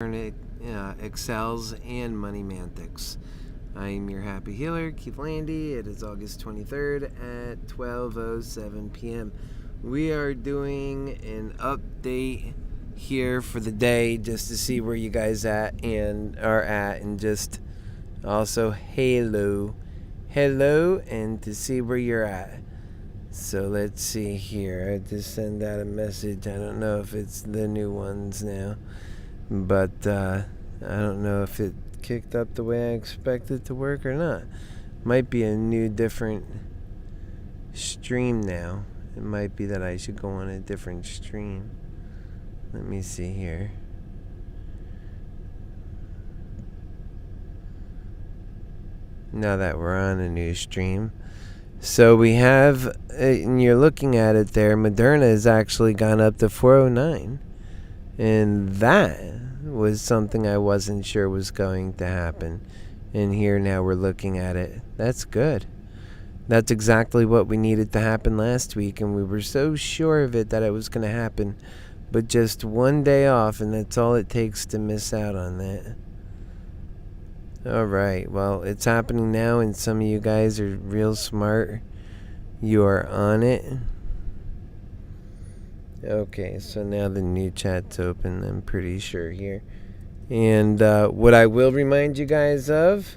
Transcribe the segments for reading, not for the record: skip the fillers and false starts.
Excels and MoneyMantics. I am your happy healer, Keith Landy. It is August 23rd at 12:07 p.m. We are doing an update here for the day just to see where you guys are at, and just also hello, and to see where you're at. So let's see here. I just sent out a message. I don't know if it's the new ones now, but I don't know if it kicked up the way I expected it to work or not. Might be a new different stream now. It might be that I should go on a different stream. Let me see here. Now that we're on a new stream. So we have, and you're looking at it there, Moderna has actually gone up to 409. And that was something I wasn't sure was going to happen. And here now we're looking at it. That's good. That's exactly what we needed to happen last week, and we were so sure of it that it was going to happen. But just one day off, and that's all it takes to miss out on that. Alright, well, it's happening now, and some of you guys are real smart. You are on it. Okay, so now the new chat's open, I'm pretty sure here. And what I will remind you guys of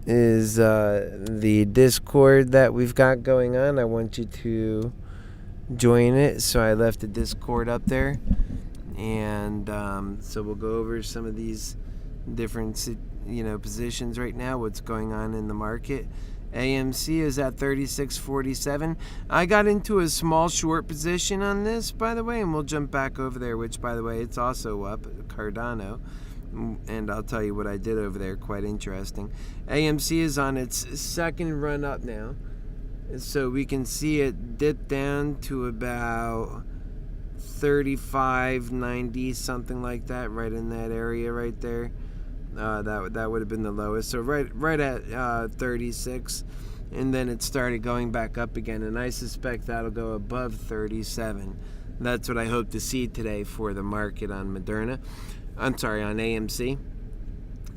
is the Discord that we've got going on. I want you to join it, so I left the Discord up there. And so we'll go over some of these different positions right now, what's going on in the market. AMC is at 36.47. I got into a small short position on this, by the way, and we'll jump back over there, which, by the way, it's also up, Cardano, and I'll tell you what I did over there, quite interesting. AMC is on its second run up now, so we can see it dip down to about 35.90, something like that, right in that area right there. That would have been the lowest, so right at 36, and then it started going back up again, and I suspect that'll go above 37. That's what I hope to see today for the market on Moderna. I'm sorry, on AMC,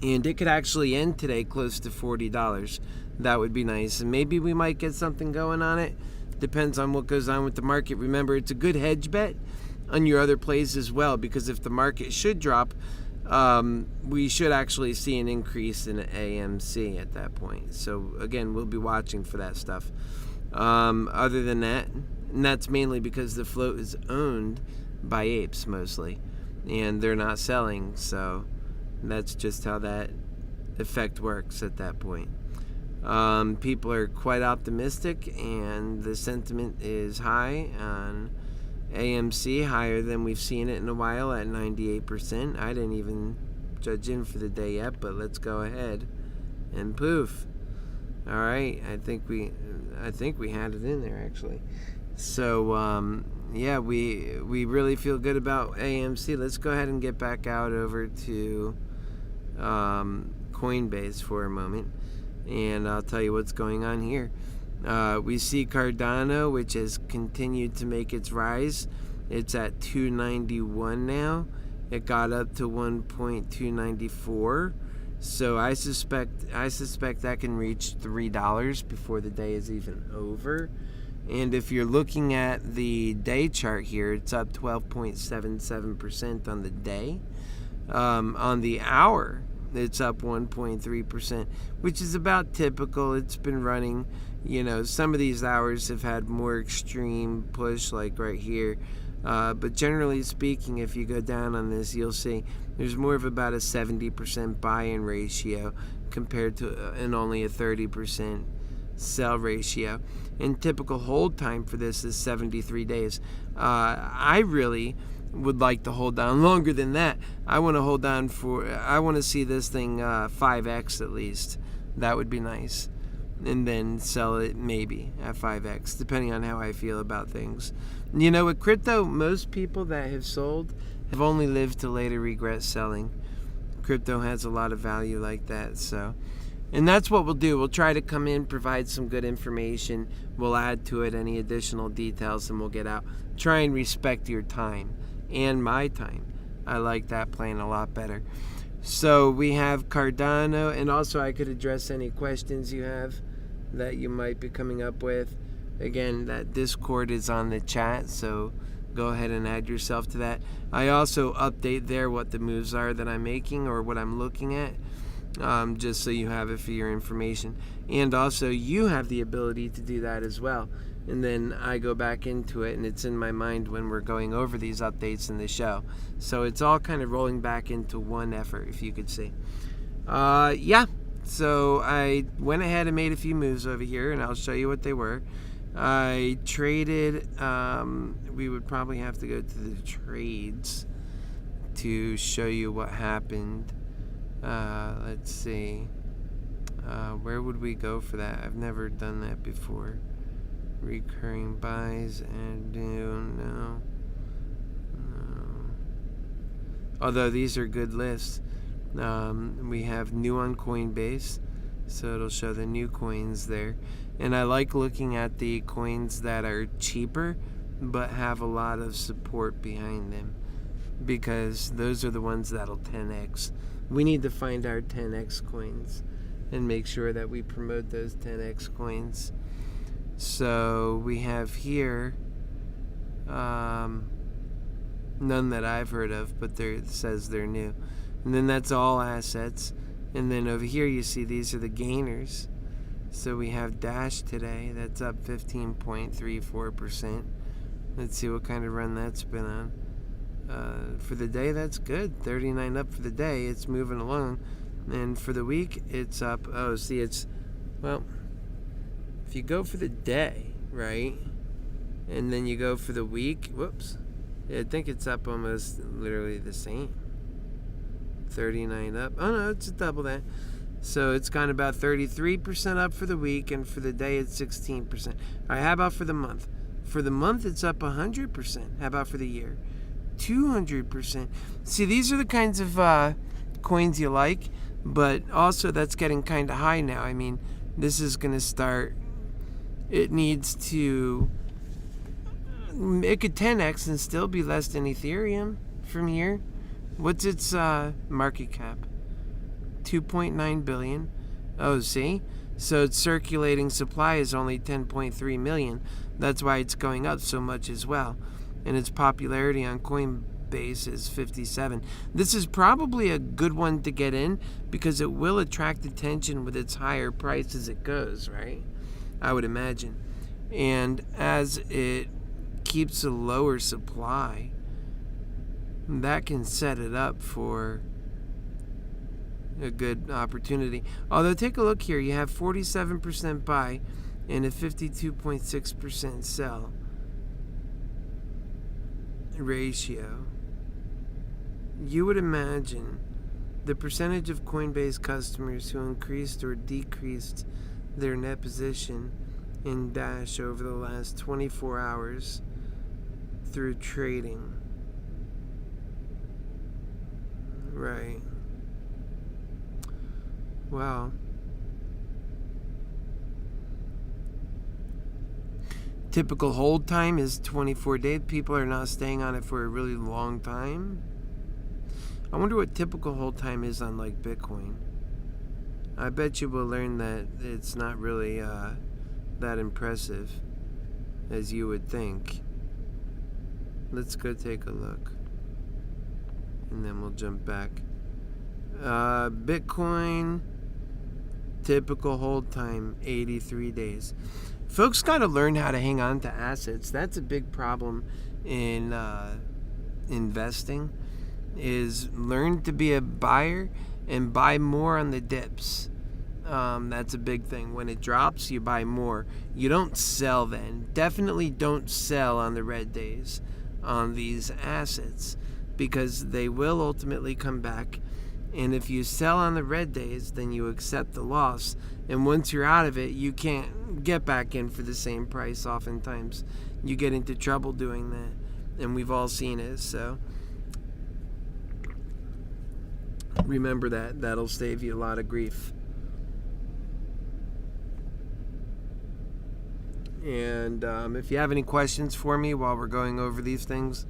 and it could actually end today close to $40. That would be nice, and maybe we might get something going on it. Depends on what goes on with the market. Remember, it's a good hedge bet on your other plays as well, because if the market should drop, we should actually see an increase in AMC at that point. So again, we'll be watching for that stuff. Other than that, and that's mainly because the float is owned by apes mostly, and they're not selling, so that's just how that effect works at that point. People are quite optimistic, and the sentiment is high on AMC, higher than we've seen it in a while at 98%. I didn't even judge in for the day yet, but let's go ahead and poof. All right, I think we had it in there actually. So yeah, we really feel good about AMC. Let's go ahead and get back out over to Coinbase for a moment, and I'll tell you what's going on here. We see Cardano, which has continued to make its rise. It's at 291 now. It got up to 1.294. So I suspect that can reach $3 before the day is even over. And if you're looking at the day chart here, it's up 12.77% on the day. On the hour, it's up 1.3%, which is about typical. It's been running, some of these hours have had more extreme push, like right here. But generally speaking, if you go down on this, you'll see there's more of about a 70% buy-in ratio compared to and only a 30% sell ratio. And typical hold time for this is 73 days. I really would like to hold down longer than that. I want to see this thing 5x at least. That would be nice. And then sell it maybe at 5x, depending on how I feel about things. With crypto, most people that have sold have only lived to later regret selling. Crypto has a lot of value like that, so. And that's what we'll do. We'll try to come in, provide some good information. We'll add to it any additional details, and we'll get out. Try and respect your time and my time. I like that plan a lot better. So we have Cardano, and also I could address any questions you have that you might be coming up with. Again, that Discord is on the chat, so go ahead and add yourself to that. I also update there what the moves are that I'm making or what I'm looking at, just so you have it for your information. And also, you have the ability to do that as well. And then I go back into it, and it's in my mind when we're going over these updates in the show. So it's all kind of rolling back into one effort, if you could see. Yeah, so I went ahead and made a few moves over here, and I'll show you what they were. I traded, we would probably have to go to the trades to show you what happened. Let's see. Where would we go for that? I've never done that before. Recurring buys and no. Although these are good lists. We have new on Coinbase, so it'll show the new coins there. And I like looking at the coins that are cheaper but have a lot of support behind them, because those are the ones that'll 10x. We need to find our 10x coins and make sure that we promote those 10x coins. So we have here none that I've heard of, but it says they're new. And then that's all assets. And then over here you see these are the gainers. So we have Dash today, that's up 15.34%. Let's see what kind of run that's been on. For the day, that's good. 39 up for the day. It's moving along. And for the week, it's up. Oh, see, it's, well, if you go for the day, right, and then you go for the week, whoops, I think it's up almost literally the same. 39 up. Oh, no, it's double that. So it's gone about 33% up for the week, and for the day, it's 16%. All right, how about for the month? For the month, it's up 100%. How about for the year? 200%. See, these are the kinds of coins you like, but also that's getting kind of high now. I mean, this is going to start, it needs to, it could 10x and still be less than Ethereum from here. What's its market cap? 2.9 billion. Oh, see? So its circulating supply is only 10.3 million. That's why it's going up so much as well. And its popularity on Coinbase is 57. This is probably a good one to get in because it will attract attention with its higher price as it goes, right? I would imagine. And as it keeps a lower supply, that can set it up for a good opportunity. Although, take a look here. You have 47% buy and a 52.6% sell ratio. You would imagine the percentage of Coinbase customers who increased or decreased their net position in Dash over the last 24 hours through trading. Right. Wow. Typical hold time is 24 days. People are not staying on it for a really long time. I wonder what typical hold time is on like Bitcoin. I bet you we'll learn that it's not really that impressive as you would think. Let's go take a look. And then we'll jump back. Bitcoin, typical hold time, 83 days. Folks got to learn how to hang on to assets. That's a big problem in investing, is learn to be a buyer and buy more on the dips. That's a big thing. When it drops, you buy more. You don't sell then. Definitely don't sell on the red days on these assets, because they will ultimately come back. And if you sell on the red days, then you accept the loss. And once you're out of it, you can't get back in for the same price oftentimes. You get into trouble doing that. And we've all seen it. So remember that. That'll save you a lot of grief. And if you have any questions for me while we're going over these things,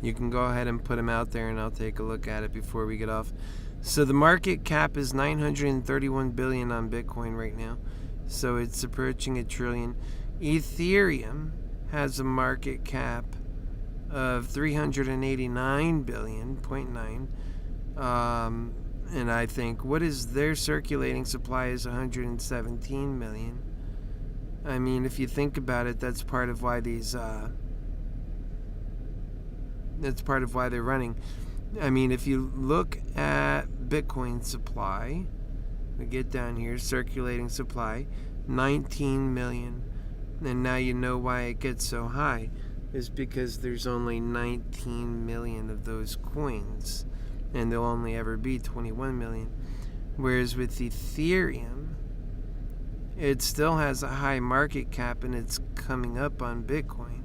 You can go ahead and put them out there and I'll take a look at it before we get off. So the market cap is $931 billion on Bitcoin right now. So it's approaching $1 trillion. Ethereum has a market cap of $389 billion, 0.9. And I think what is their circulating supply is 117 million. I mean, if you think about it, that's part of why these that's part of why they're running. I mean, if you look at Bitcoin supply, we get down here, circulating supply, 19 million. And now you know why it gets so high, is because there's only 19 million of those coins, and there'll only ever be 21 million. Whereas with Ethereum, it still has a high market cap and it's coming up on Bitcoin.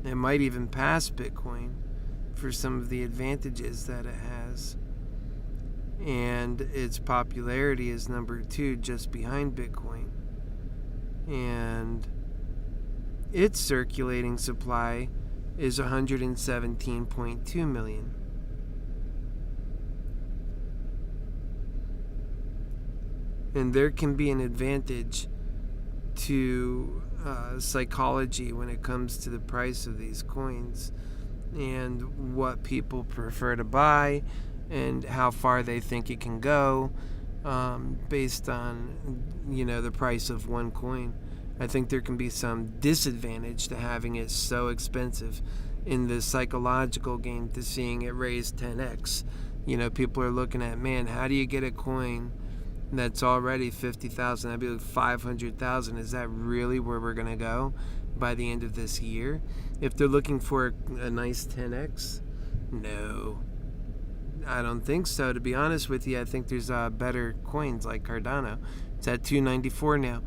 It might even pass Bitcoin for some of the advantages that it has. And its popularity is number 2, just behind Bitcoin. And its circulating supply is 117.2 million. And there can be an advantage to psychology when it comes to the price of these coins and what people prefer to buy and how far they think it can go based on, the price of one coin. I think there can be some disadvantage to having it so expensive in the psychological game to seeing it raise 10x. People are looking at, man, how do you get a coin that's already 50,000? That'd be like 500,000. Is that really where we're going to go by the end of this year? If they're looking for a nice 10x, no, I don't think so. To be honest with you, I think there's better coins like Cardano. It's at 294 now.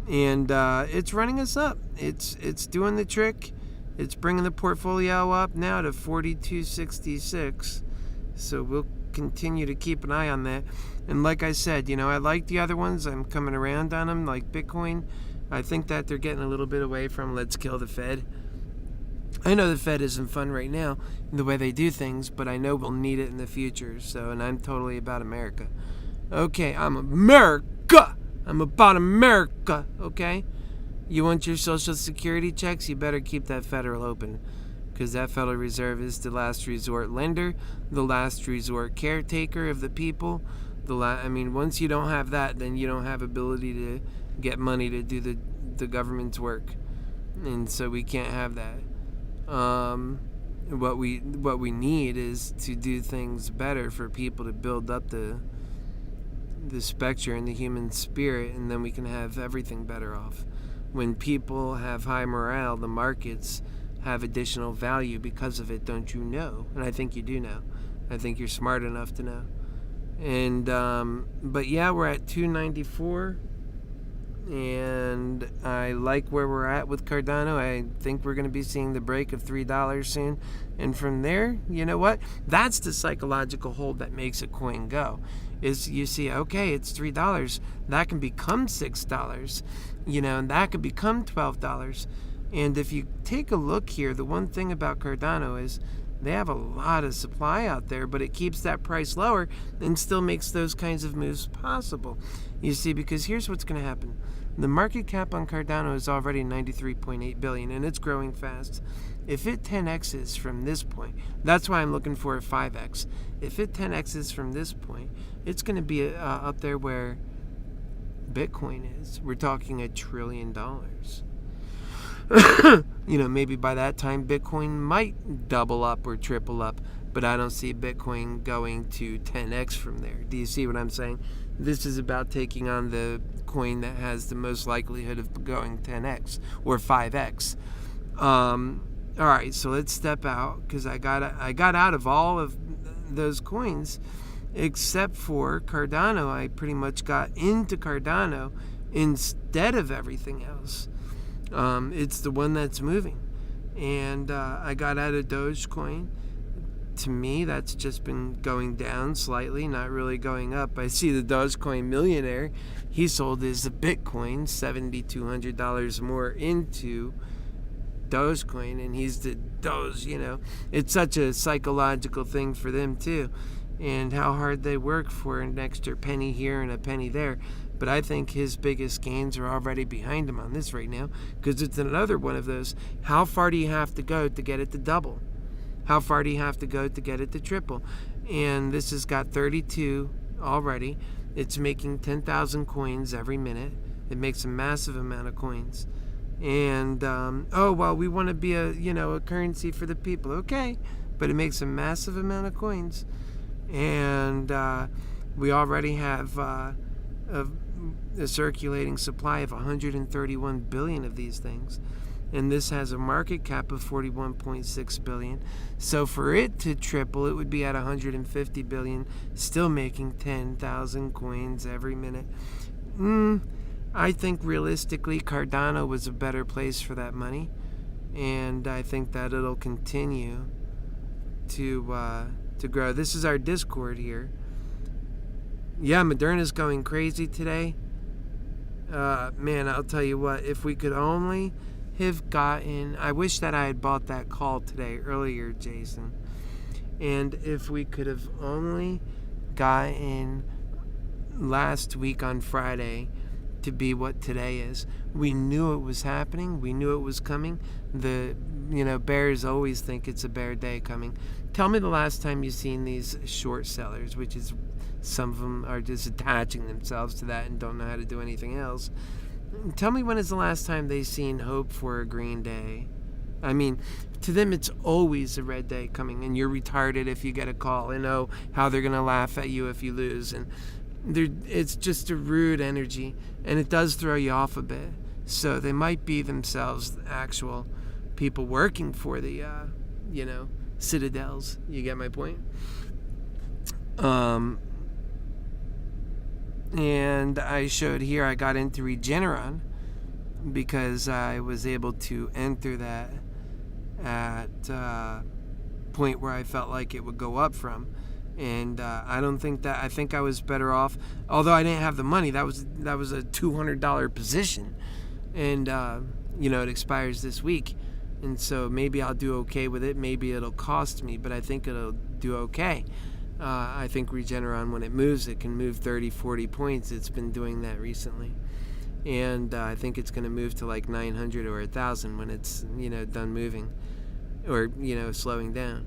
And it's running us up. It's doing the trick. It's bringing the portfolio up now to 4266. So we'll continue to keep an eye on that. And like I said, I like the other ones. I'm coming around on them, like Bitcoin. I think that they're getting a little bit away from let's kill the Fed. I know the Fed isn't fun right now, the way they do things, but I know we'll need it in the future. And I'm totally about America. Okay, I'm America. I'm about America, okay? You want your Social Security checks? You better keep that Federal open, because that Federal Reserve is the last resort lender, the last resort caretaker of the people. Once you don't have that, then you don't have ability to get money to do the government's work, and so we can't have that. What we need is to do things better for people to build up the spectre and the human spirit, and then we can have everything better off. When people have high morale, the markets have additional value because of it, don't you know? And I think you do know. I think you're smart enough to know. And but yeah, we're at 294, and I like where we're at with Cardano. I think we're going to be seeing the break of $3 soon, and from there, you know what? That's the psychological hold that makes a coin go. Is you see, okay, it's $3, that can become $6, and that could become $12. And if you take a look here, the one thing about Cardano is they have a lot of supply out there, but it keeps that price lower and still makes those kinds of moves possible. You see, because here's what's going to happen. The market cap on Cardano is already 93.8 billion, and it's growing fast. If it 10x's from this point, that's why I'm looking for a 5x. If it 10x's from this point, it's going to be up there where Bitcoin is. We're talking $1 trillion. Maybe by that time Bitcoin might double up or triple up, but I don't see Bitcoin going to 10x from there. Do you see what I'm saying? This is about taking on the coin that has the most likelihood of going 10x or 5x. All right, so let's step out, because I got out of all of those coins except for Cardano. I pretty much got into Cardano instead of everything else. It's the one that's moving. And I got out of Dogecoin. To me, that's just been going down slightly, not really going up. I see the Dogecoin millionaire. He sold his Bitcoin $7,200 more into Dogecoin, and he's the Doge, It's such a psychological thing for them too, and how hard they work for an extra penny here and a penny there. But I think his biggest gains are already behind him on this right now, because it's another one of those, how far do you have to go to get it to double? How far do you have to go to get it to triple? And this has got 32 already. It's making 10,000 coins every minute. It makes a massive amount of coins. And, we want to be a currency for the people. Okay, but it makes a massive amount of coins. And we already have a circulating supply of 131 billion of these things. And this has a market cap of 41.6 billion. So for it to triple, it would be at 150 billion, still making 10,000 coins every minute. I think realistically Cardano was a better place for that money, and I think that it'll continue to grow. This is our Discord here. Yeah, Moderna's going crazy today. Man, I'll tell you what, if we could only have gotten, I wish that I had bought that call today earlier, Jason, and if we could have only gotten last week on Friday to be what today is. We knew it was happening. We knew it was coming. Bears always think it's a bear day coming. Tell me the last time you've seen these short sellers, which is some of them are just attaching themselves to that and don't know how to do anything else. Tell me when is the last time they've seen hope for a green day? I mean, to them it's always a red day coming, and you're retarded if you get a call, and how they're going to laugh at you if you lose. And it's just a rude energy, and it does throw you off a bit. So they might be themselves actual people working for the, citadels. You get my point? And I showed here I got into Regeneron because I was able to enter that at a point where I felt like it would go up from. And I don't think that, I think I was better off, although I didn't have the money. That was a $200 position, and it expires this week, and so maybe I'll do okay with it. Maybe it'll cost me, but I think it'll do okay. I think Regeneron, when it moves, it can move 30-40 points. It's been doing that recently, and I think it's going to move to like 900 or 1,000 when it's done moving, or slowing down.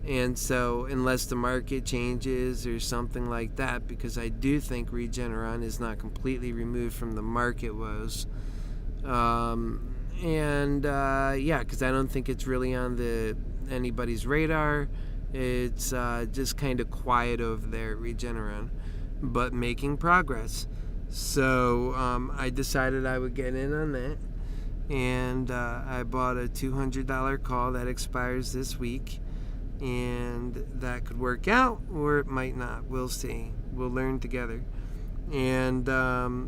And so unless the market changes or something like that, because I do think Regeneron is not completely removed from the market woes. Because I don't think it's really on anybody's radar. It's just kind of quiet over there at Regeneron, but making progress. So I decided I would get in on that, and I bought a $200 call that expires this week. And that could work out, or it might not. We'll see. We'll learn together. And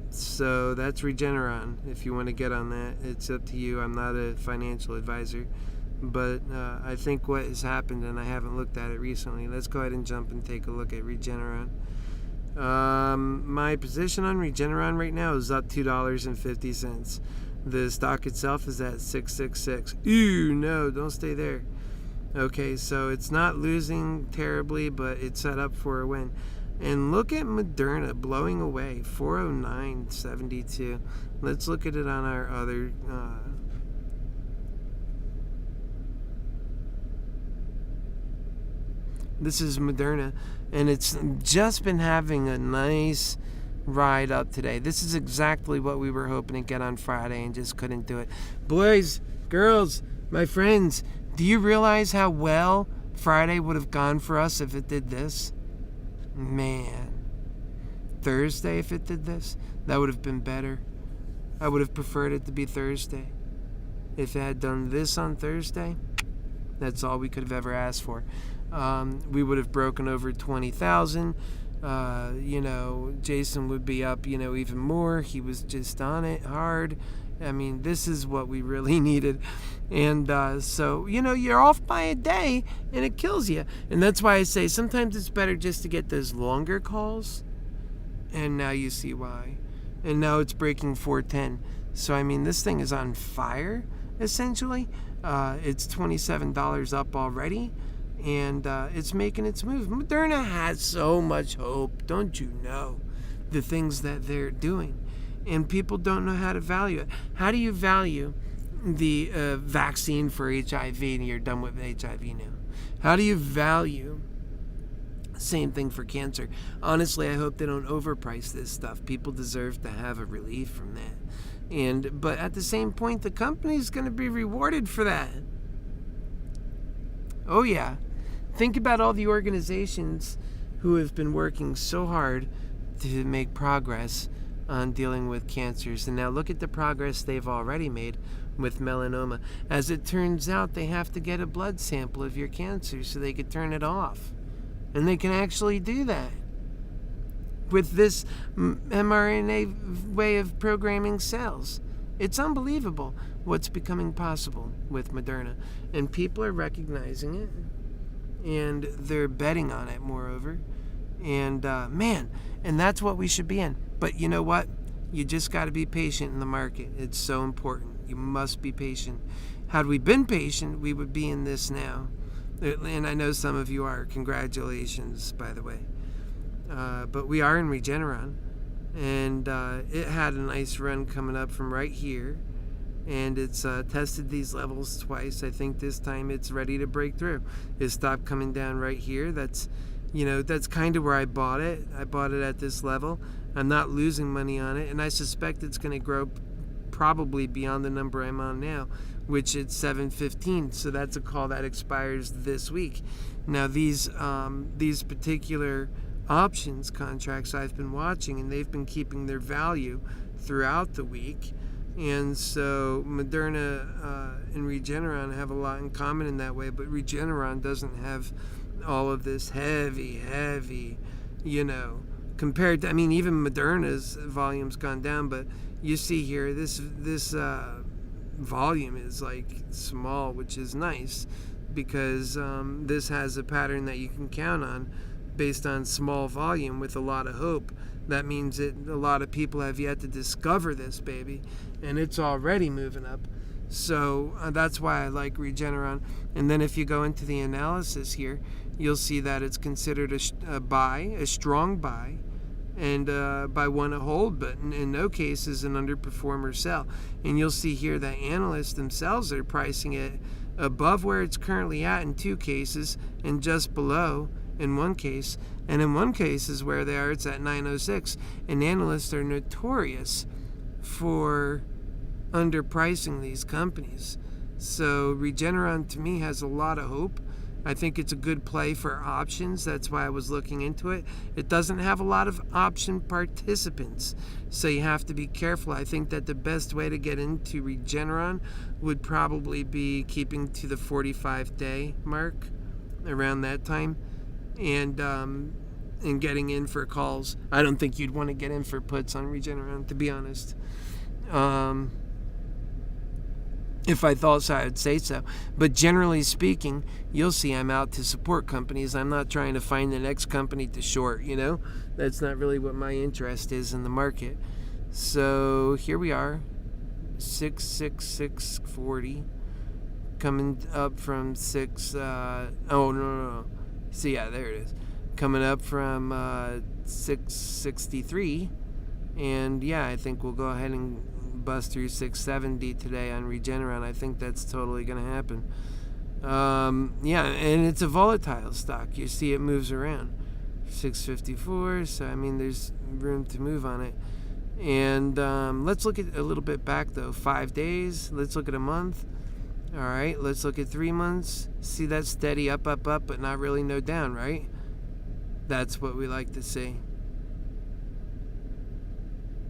so that's Regeneron. If you want to get on that, it's up to you. I'm not a financial advisor, but I think what has happened, and I haven't looked at it recently. Let's go ahead and jump and take a look at Regeneron. My position on Regeneron right now is up $2.50. The stock itself is at 666. Ew, no, don't stay there. Okay, so it's not losing terribly, but it's set up for a win. And look at Moderna blowing away, 409.72. Let's look at it on our other... This is Moderna, and it's just been having a nice ride up today. This is exactly what we were hoping to get on Friday and just couldn't do it. Boys, girls, my friends, do you realize how well Friday would have gone for us if it did this? Man. Thursday, if it did this, that would have been better. I would have preferred it to be Thursday. If it had done this on Thursday, that's all we could have ever asked for. We would have broken over 20,000. Jason would be up, even more. He was just on it hard. I mean, this is what we really needed. And so, you're off by a day and it kills you. And that's why I say sometimes it's better just to get those longer calls. And now you see why. And now it's breaking 410. So, I mean, this thing is on fire. essentially. It's $27 up already, and it's making its move. Moderna has so much hope, don't you know, the things that they're doing, and people don't know how to value it. How do you value the vaccine for HIV and you're done with HIV now? How do you value same thing for cancer? Honestly, I hope they don't overprice this stuff. People deserve to have a relief from that. But at the same point, the company's going to be rewarded for that. Oh yeah. Think about all the organizations who have been working so hard to make progress on dealing with cancers. And now look at the progress they've already made with melanoma. As it turns out, they have to get a blood sample of your cancer so they could turn it off. And they can actually do that with this mRNA way of programming cells. It's unbelievable what's becoming possible with Moderna. And people are recognizing it. And they're betting on it, moreover. And man, and that's what we should be in. But you know what? You just got to be patient in the market. It's so important. You must be patient. Had we been patient, we would be in this now. And I know some of you are. Congratulations, by the way. But we are in Regeneron. And it had a nice run coming up from right here. And it's tested these levels twice. I think this time it's ready to break through. It stopped coming down right here. That's kind of where I bought it. I bought it at this level. I'm not losing money on it. And I suspect it's going to grow probably beyond the number I'm on now, which it's 715. So that's a call that expires this week. Now these particular options contracts I've been watching, and they've been keeping their value throughout the week. And so Moderna and Regeneron have a lot in common in that way, but Regeneron doesn't have all of this heavy, compared to, even Moderna's volume's gone down, but you see here, this volume is like small, which is nice, because this has a pattern that you can count on based on small volume with a lot of hope. That means that a lot of people have yet to discover this baby, and it's already moving up. So that's why I like Regeneron. And then if you go into the analysis here, you'll see that it's considered a buy, a strong buy, and by one a hold, but in no cases an underperformer sell. And you'll see here that analysts themselves are pricing it above where it's currently at in two cases, and just below in one case. And in one case is where they are, it's at 906. And analysts are notorious for underpricing these companies. So Regeneron to me has a lot of hope. I think it's a good play for options. That's why I was looking into it. It doesn't have a lot of option participants, so you have to be careful. I think that the best way to get into Regeneron would probably be keeping to the 45-day mark around that time, and getting in for calls. I don't think you'd want to get in for puts on Regeneron, to be honest. If I thought so, I would say so. But generally speaking, you'll see I'm out to support companies. I'm not trying to find the next company to short, That's not really what my interest is in the market. So here we are, 666.40, coming up from 6, no. See, yeah, there it is. Coming up from 663. And yeah, I think we'll go ahead and bust through 670 today on Regeneron. I think that's totally going to happen. Yeah, and it's a volatile stock. You see it moves around. 654, so there's room to move on it. And let's look at a little bit back though. 5 days. Let's look at a month. All right, let's look at 3 months. See that steady up, but not really no down, right? That's what we like to see.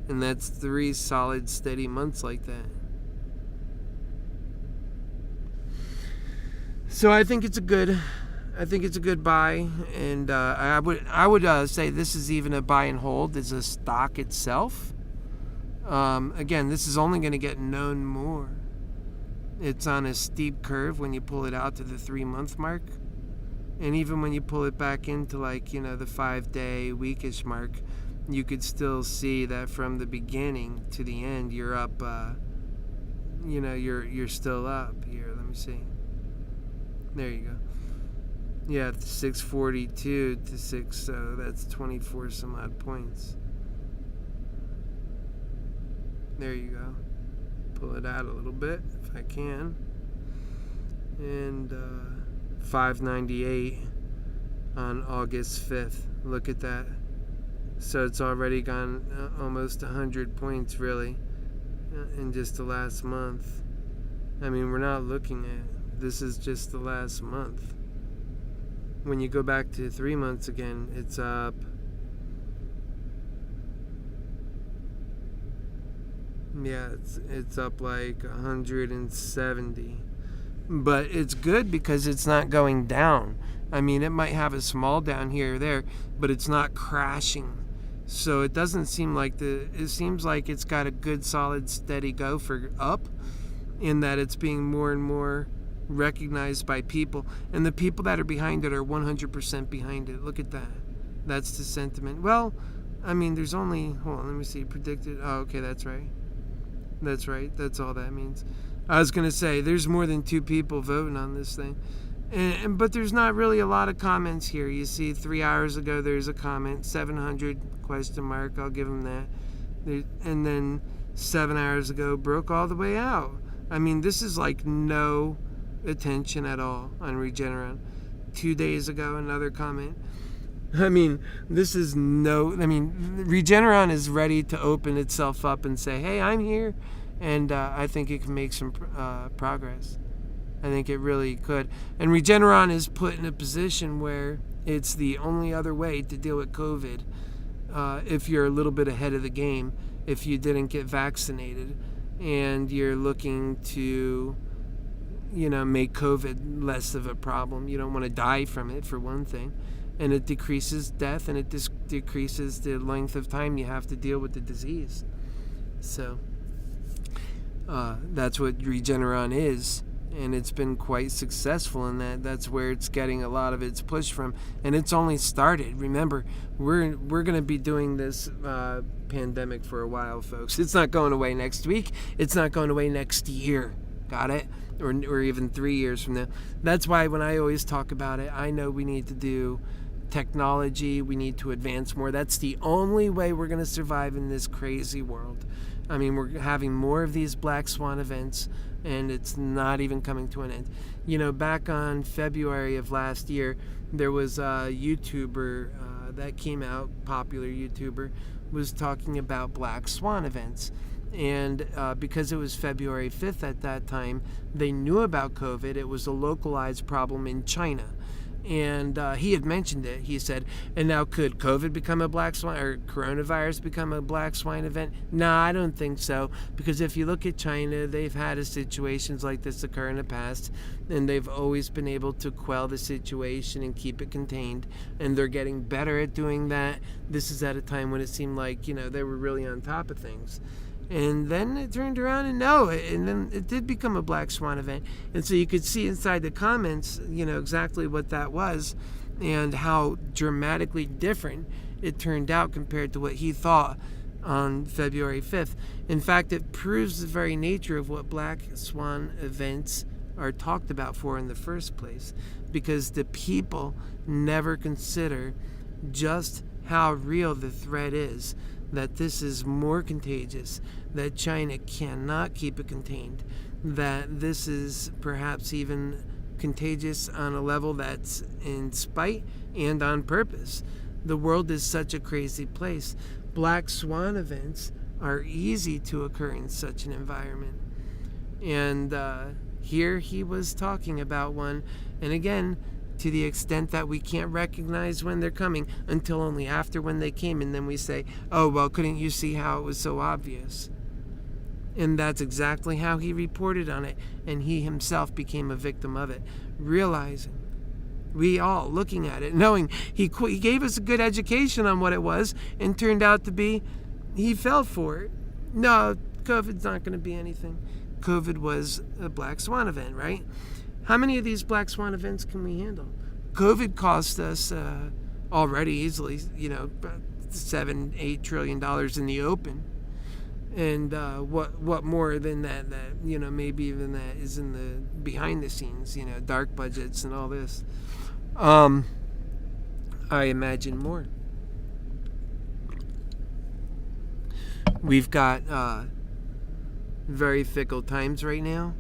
And that's 3 solid, steady months like that. So I think it's a good buy, and I would say this is even a buy and hold as a stock itself. Again, this is only going to get known more. It's on a steep curve when you pull it out to the 3-month mark, and even when you pull it back into the 5-day, weekish mark, you could still see that from the beginning to the end, you're up you're still up here. Let me see. There you go. Yeah, 642 to 6, so that's 24 some odd points. There you go. Pull it out a little bit if I can. And 598 on August 5th. Look at that. So it's already gone almost 100 points, really, in just the last month. I mean, we're not looking at, this is just the last month. When you go back to 3 months again, it's up. Yeah, it's up like 170. But it's good because it's not going down. I mean, it might have a small down here or there, but it's not crashing. So it doesn't seem like it seems like it's got a good, solid, steady go for up, in that it's being more and more recognized by people. And the people that are behind it are 100% behind it. Look at that. That's the sentiment. Well, I mean, there's only, hold on, let me see, predicted. Oh, okay, that's right. That's right. That's all that means. I was going to say, there's more than 2 people voting on this thing. But there's not really a lot of comments here. You see, 3 hours ago, there's a comment, 700 question mark. I'll give them that. And then 7 hours ago, broke all the way out. I mean, this is like no attention at all on Regeneron. 2 days ago, another comment. I mean, Regeneron is ready to open itself up and say, hey, I'm here. And I think it can make some progress. I think it really could. And Regeneron is put in a position where it's the only other way to deal with COVID if you're a little bit ahead of the game, if you didn't get vaccinated, and you're looking to, make COVID less of a problem. You don't want to die from it, for one thing. And it decreases death, and it decreases the length of time you have to deal with the disease. So that's what Regeneron is, and it's been quite successful in that. That's where it's getting a lot of its push from, and it's only started. Remember, we're going to be doing this pandemic for a while, folks. It's not going away next week. It's not going away next year. Got it? Or even 3 years from now. That's why when I always talk about it, I know we need to do technology. We need to advance more. That's the only way we're going to survive in this crazy world. I mean, we're having more of these black swan events, and it's not even coming to an end. Back on February of last year, there was a YouTuber that came out, popular YouTuber, was talking about black swan events. And because it was February 5th at that time, they knew about COVID. It was a localized problem in China. And he had mentioned it. He said, and now could COVID become a black swan, or coronavirus become a black swan event? No, I don't think so. Because if you look at China, they've had situations like this occur in the past, and they've always been able to quell the situation and keep it contained. And they're getting better at doing that. This is at a time when it seemed like, they were really on top of things. And then it turned around and then it did become a black swan event. And so you could see inside the comments, exactly what that was and how dramatically different it turned out compared to what he thought on February 5th. In fact, it proves the very nature of what black swan events are talked about for in the first place, because the people never consider just how real the threat is, that this is more contagious, that China cannot keep it contained, that this is perhaps even contagious on a level that's in spite and on purpose. The world is such a crazy place. Black swan events are easy to occur in such an environment. And here he was talking about one, and again, to the extent that we can't recognize when they're coming until only after when they came, and then we say, oh, well, couldn't you see how it was so obvious? And that's exactly how he reported on it, and he himself became a victim of it, realizing, we all looking at it, knowing he gave us a good education on what it was, and turned out to be, he fell for it. No, COVID's not going to be anything. COVID was a black swan event, right? How many of these black swan events can we handle? COVID cost us already easily, $7-8 trillion in the open. And what more than that maybe even that is in the behind the scenes, dark budgets and all this. I imagine more. We've got very fickle times right now.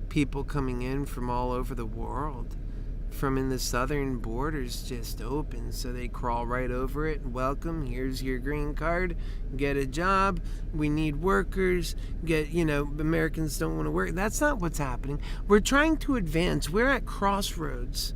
People coming in from all over the world, from in the southern borders just open, so they crawl right over it. Welcome, here's your green card, get a job, we need workers, Americans don't want to work. That's not what's happening. We're trying to advance. We're at crossroads.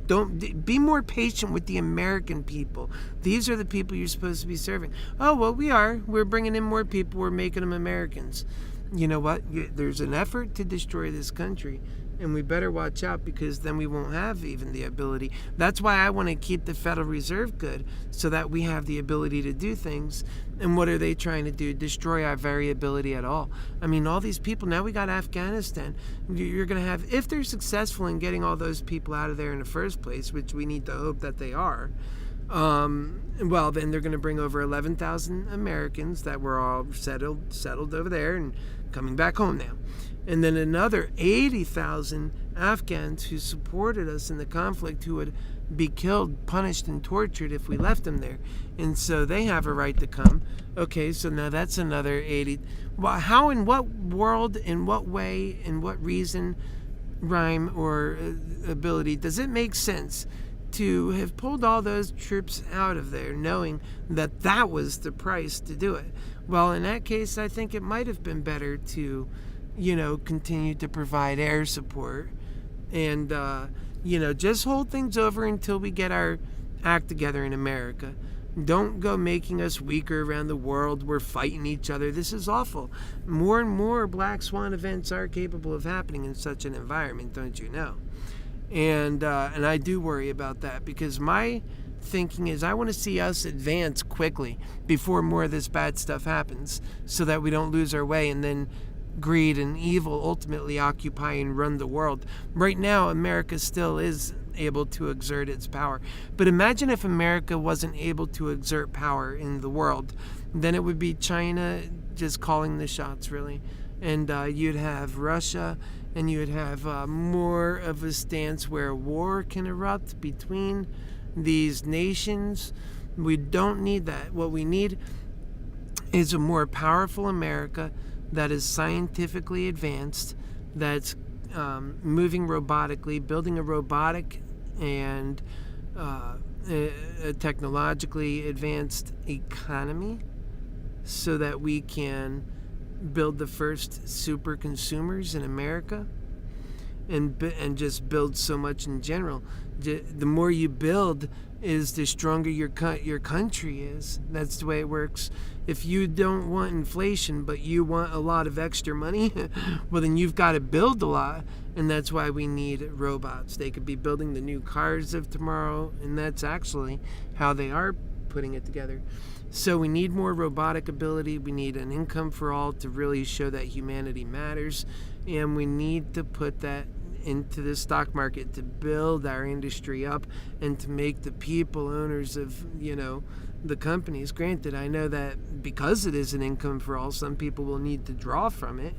Don't be more patient with the American people. These are the people you're supposed to be serving. Oh, well, we're bringing in more people, we're making them Americans. You know what? There's an effort to destroy this country, and we better watch out, because then we won't have even the ability. That's why I want to keep the Federal Reserve good, so that we have the ability to do things. And what are they trying to do? Destroy our very ability at all. I mean, all these people, now we got Afghanistan. You're going to have, if they're successful in getting all those people out of there in the first place, which we need to hope that they are, well, then they're going to bring over 11,000 Americans that were all settled over there and coming back home now. And then another 80,000 Afghans who supported us in the conflict, who would be killed, punished, and tortured if we left them there. And so they have a right to come. Okay, so now that's another 80. Well, how, in what world, in what way, in what reason, rhyme, or ability does it make sense to have pulled all those troops out of there, knowing that that was the price to do it? Well, in that case, I think it might have been better to continue to provide air support and, just hold things over until we get our act together in America. Don't go making us weaker around the world. We're fighting each other. This is awful. More and more black swan events are capable of happening in such an environment, don't you know? And I do worry about that, because my thinking is I want to see us advance quickly before more of this bad stuff happens, so that we don't lose our way and then greed and evil ultimately occupy and run the world. Right now, America still is able to exert its power. But imagine if America wasn't able to exert power in the world. Then it would be China just calling the shots, really. And you'd have Russia, and you'd have more of a stance where war can erupt between these nations. We don't need that. What we need is a more powerful America that is scientifically advanced, that's moving robotically, building a robotic and a technologically advanced economy, so that we can build the first super consumers in America, and just build so much in general. The more you build is the stronger your country is. That's the way it works. If you don't want inflation, but you want a lot of extra money, well, then you've got to build a lot. And that's why we need robots. They could be building the new cars of tomorrow, and that's actually how they are putting it together. So we need more robotic ability. We need an income for all to really show that humanity matters. And we need to put that into the stock market to build our industry up and to make the people owners of, the companies. Granted, I know that because it is an income for all, some people will need to draw from it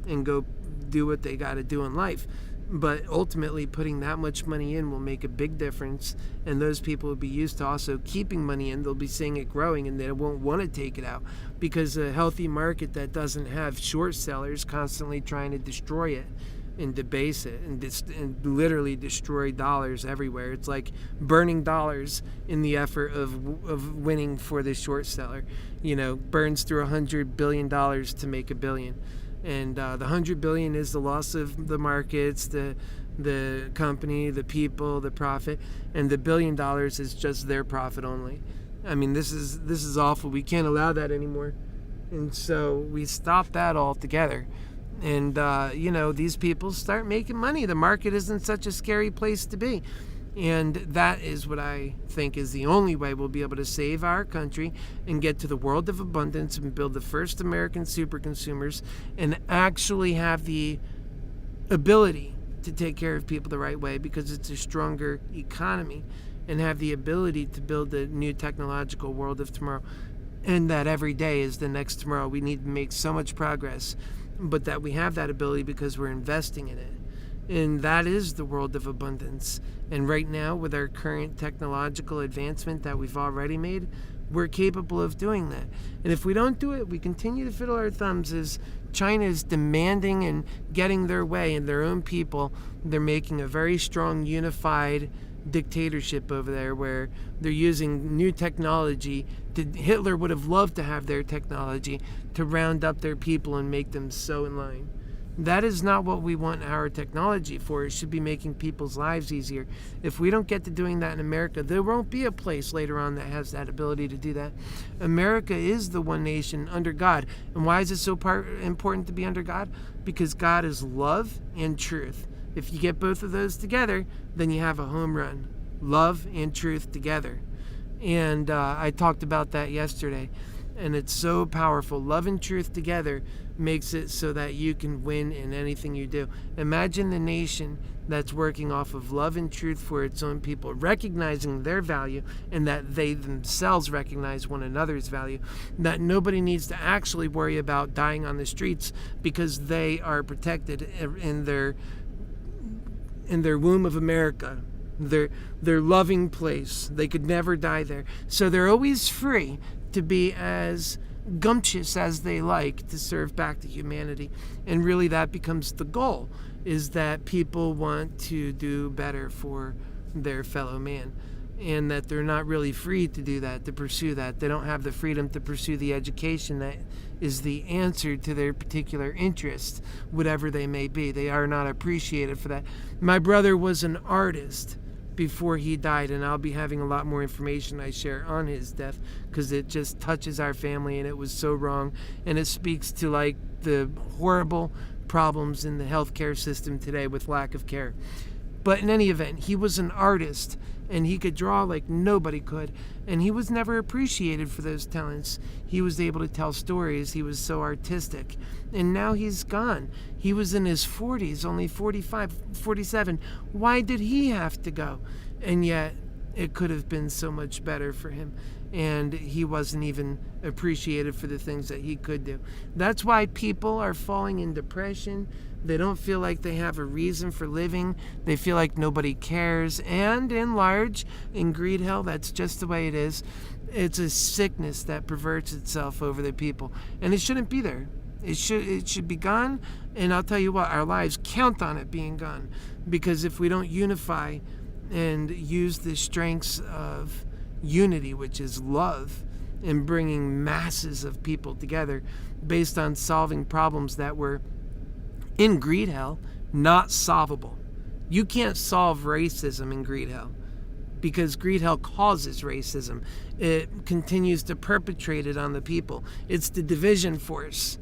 and go do what they got to do in life. But ultimately, putting that much money in will make a big difference, and those people will be used to also keeping money in. They'll be seeing it growing, and they won't want to take it out, because a healthy market that doesn't have short sellers constantly trying to destroy it and debase it and literally destroy dollars everywhere. It's like burning dollars in the effort of winning for the short seller. Burns through $100 billion to make $1 billion. And the $100 billion is the loss of the markets, the company, the people, the profit, and the $1 billion is just their profit only. I mean, this is awful. We can't allow that anymore, and so we stop that altogether. And these people start making money. The market isn't such a scary place to be. And that is what I think is the only way we'll be able to save our country and get to the world of abundance and build the first American super consumers and actually have the ability to take care of people the right way, because it's a stronger economy, and have the ability to build a new technological world of tomorrow. and that every day is the next tomorrow. We need to make so much progress, but that we have that ability because we're investing in it. And that is the world of abundance. And right now, with our current technological advancement that we've already made, we're capable of doing that. And if we don't do it, we continue to fiddle our thumbs as China is demanding and getting their way and their own people. They're making a very strong, unified dictatorship over there where they're using new technology. Hitler would have loved to have their technology to round up their people and make them so in line. That is not what we want our technology for. It should be making people's lives easier. If we don't get to doing that in America, there won't be a place later on that has that ability to do that. America is the one nation under God. And why is it so important to be under God? Because God is love and truth. If you get both of those together, then you have a home run. Love and truth together. And I talked about that yesterday. And it's so powerful. Love and truth together makes it so that you can win in anything you do. Imagine the nation that's working off of love and truth for its own people, recognizing their value and that they themselves recognize one another's value, that nobody needs to actually worry about dying on the streets because they are protected in their womb of America, their loving place. They could never die there. So they're always free to be as gumptious as they like to serve back to humanity. And really that becomes the goal, is that people want to do better for their fellow man, and that they're not really free to do that, to pursue that. They don't have the freedom to pursue the education that is the answer to their particular interest, whatever they may be. They are not appreciated for that. My brother was an artist before he died, and I'll be having a lot more information I share on his death because it just touches our family and it was so wrong, and it speaks to like the horrible problems in the healthcare system today with lack of care. But in any event, he was an artist and he could draw like nobody could, and he was never appreciated for those talents. He was able to tell stories. He was so artistic, and now he's gone. He was in his 40s, only 45, 47. Why did he have to go? And yet it could have been so much better for him, and he wasn't even appreciated for the things that he could do. That's why people are falling in depression. They don't feel like they have a reason for living. They feel like nobody cares. And in large, in greed hell, that's just the way it is. It's a sickness that perverts itself over the people. And it shouldn't be there. It should be gone. And I'll tell you what, our lives count on it being gone. Because if we don't unify and use the strengths of unity, which is love, and bringing masses of people together based on solving problems that were in greed hell, not solvable. You can't solve racism in greed hell because greed hell causes racism. It continues to perpetrate it on the people. It's the division force.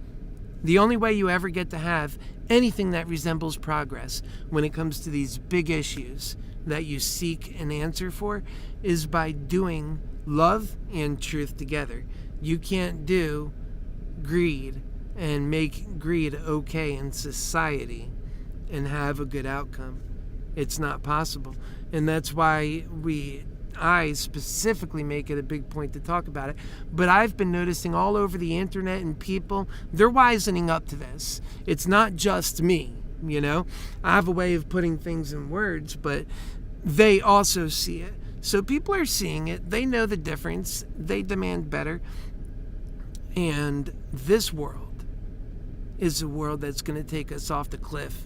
The only way you ever get to have anything that resembles progress when it comes to these big issues that you seek an answer for is by doing love and truth together. You can't do greed and make greed okay in society and have a good outcome. It's not possible. And that's why I specifically make it a big point to talk about it. But I've been noticing all over the internet and people, they're wisening up to this. It's not just me, you know. I have a way of putting things in words, but they also see it. So people are seeing it. They know the difference. They demand better. And this world is a world that's going to take us off the cliff.